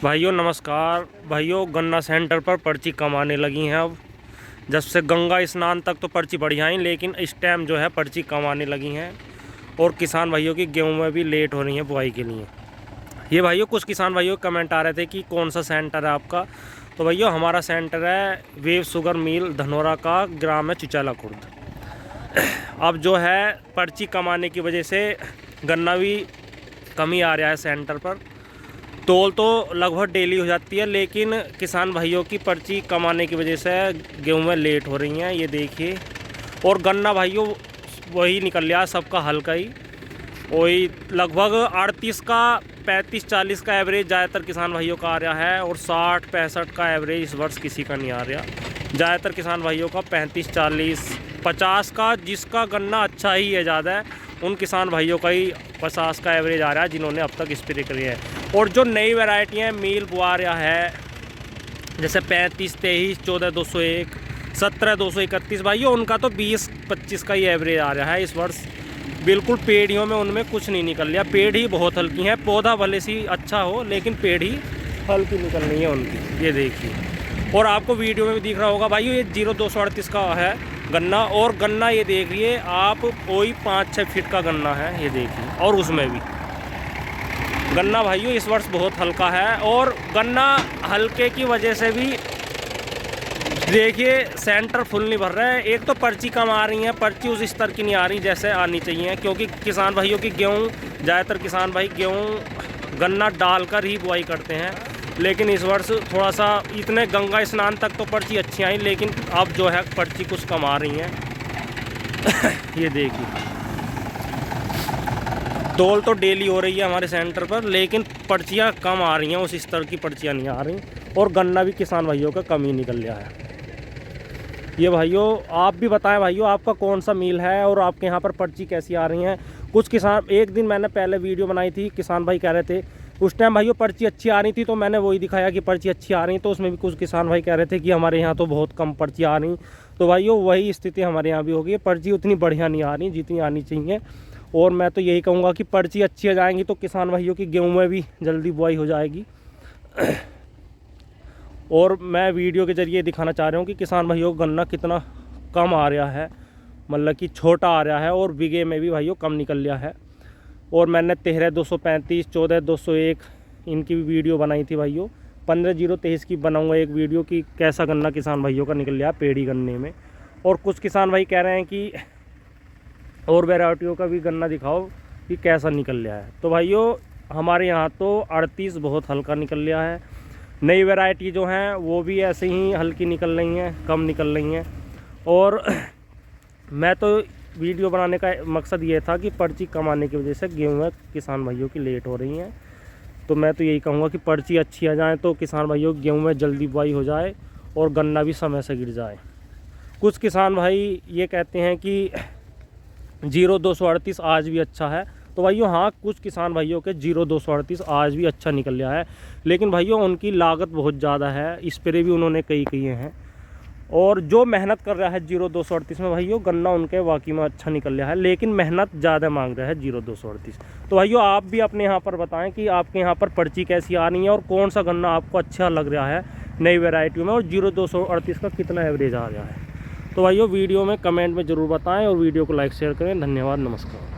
भाइयों नमस्कार। भाइयों गन्ना सेंटर पर पर्ची कम आने लगी हैं। अब जब से गंगा स्नान तक तो पर्ची बढ़िया ही, लेकिन इस टाइम जो है पर्ची कम आने लगी हैं। और किसान भाइयों की गेहूं में भी लेट हो रही है बुआई के लिए। ये भाइयों कुछ किसान भाइयों कमेंट आ रहे थे कि कौन सा सेंटर है आपका। तो भाइयों हमारा सेंटर है वेव शुगर मिल धनौरा का, ग्राम है चिचाला खुर्द। अब जो है पर्ची कम आने की वजह से गन्ना भी कमी आ रहा है सेंटर पर। तोल तो लगभग डेली हो जाती है, लेकिन किसान भाइयों की पर्ची कम आने की वजह से गेहूं में लेट हो रही हैं, ये देखिए। और गन्ना भाइयों वही निकल लिया सबका हल्का ही, वही लगभग 38 का 35-40 का एवरेज ज़्यादातर किसान भाइयों का आ रहा है। और 60-65 का एवरेज इस वर्ष किसी का नहीं आ रहा। ज़्यादातर किसान भाइयों का 35-40-50 का, जिसका गन्ना अच्छा ही है ज़्यादा, उन किसान भाइयों का ही 50 का एवरेज आ रहा है जिन्होंने अब तक स्प्रे करी है। और जो नई वैरायटी है मील बुआ रहा है, जैसे 35-23, 14-201, 17-231 भाइयों, उनका तो 20-25 का ही एवरेज आ रहा है इस वर्ष। बिल्कुल पेड़ियों में उनमें कुछ नहीं निकल रहा। पेड़ ही बहुत हल्की हैं, पौधा भले सी अच्छा हो लेकिन पेड़ ही हल्की निकल रही है उनकी, ये देखिए। और आपको वीडियो में भी दिख रहा होगा भाइयों, ये 0238 का है गन्ना। और गन्ना ये देखिए आप, कोई 5-6 फीट का गन्ना है, ये देखिए। और उसमें भी गन्ना भाइयों इस वर्ष बहुत हल्का है। और गन्ना हल्के की वजह से भी देखिए सेंटर फुल नहीं भर रहा है। एक तो पर्ची कम आ रही है, पर्ची उस स्तर की नहीं आ रही जैसे आनी चाहिए, क्योंकि किसान भाइयों की गेहूं, ज़्यादातर किसान भाई गेहूं गन्ना डालकर ही बुआई करते हैं। लेकिन इस वर्ष थोड़ा सा, इतने गंगा स्नान तक तो पर्ची अच्छी आई, लेकिन अब जो है पर्ची कुछ कम आ रही हैं। ये देखिए तोल तो डेली हो रही है हमारे सेंटर पर, लेकिन पर्चियाँ कम आ रही हैं, उस स्तर की पर्चियाँ नहीं आ रही। और गन्ना भी किसान भाइयों का कम ही निकल रहा है। ये भाइयों आप भी बताएं भाइयों, आपका कौन सा मील है और आपके यहाँ पर पर्ची कैसी आ रही हैं। कुछ किसान, एक दिन मैंने पहले वीडियो बनाई थी, किसान भाई कह रहे थे उस टाइम भाइयों पर्ची अच्छी आ रही थी, तो मैंने वही दिखाया कि पर्ची अच्छी आ रही। तो उसमें भी कुछ किसान भाई कह रहे थे कि हमारे यहाँ तो बहुत कम पर्ची आ रही। तो भाइयों वही स्थिति हमारे यहाँ भी होगी, पर्ची उतनी बढ़िया नहीं आ रही जितनी आनी चाहिए। और मैं तो यही कहूँगा कि पर्ची अच्छी आ जाएंगी तो किसान भाइयों की गेहूं में भी जल्दी बुआई हो जाएगी। और मैं वीडियो के ज़रिए दिखाना चाह रहा हूँ कि किसान भाइयों को गन्ना कितना कम आ रहा है, मतलब कि छोटा आ रहा है। और बीघे में भी भाइयों कम निकल रहा है। और मैंने 13-235, 14-201 इनकी भी वीडियो बनाई थी भाइयों। 15-023 की बनाऊँगा एक वीडियो कि कैसा गन्ना किसान भाइयों का निकल रहा है पेड़ी गन्ने में। और कुछ किसान भाई कह रहे हैं कि और वैरायटियों का भी गन्ना दिखाओ कि कैसा निकल रहा है। तो भाइयों हमारे यहाँ तो 38 बहुत हल्का निकल रहा है। नई वैरायटी जो हैं वो भी ऐसे ही हल्की निकल रही हैं, कम निकल रही हैं। और मैं तो वीडियो बनाने का मकसद ये था कि पर्ची कम आने की वजह से गेहूँ में किसान भाइयों की लेट हो रही हैं। तो मैं तो यही कहूँगा कि पर्ची अच्छी आ जाए तो किसान भाइयों की गेहूँ में जल्दी बुआई हो जाए और गन्ना भी समय से गिर जाए। कुछ किसान भाई ये कहते हैं कि 0238 आज भी अच्छा है। तो भाइयों हाँ, कुछ किसान भाइयों के 0238 आज भी अच्छा निकल रहा है, लेकिन भाइयों उनकी लागत बहुत ज़्यादा है, स्प्रे भी उन्होंने कई किए हैं। और जो मेहनत कर रहा है 0238 में भाइयों, गन्ना उनके वाकई में अच्छा निकल रहा है, लेकिन मेहनत ज़्यादा मांग रहा है 0238। तो भाइयों आप भी अपने यहाँ पर बताएं कि आपके यहाँ पर पर्ची कैसी आ रही है और कौन सा गन्ना आपको अच्छा लग रहा है नई वैरायटी में, और 0238 का कितना एवरेज आ रहा है। तो भाइयों वीडियो में कमेंट में ज़रूर बताएं और वीडियो को लाइक शेयर करें। धन्यवाद, नमस्कार।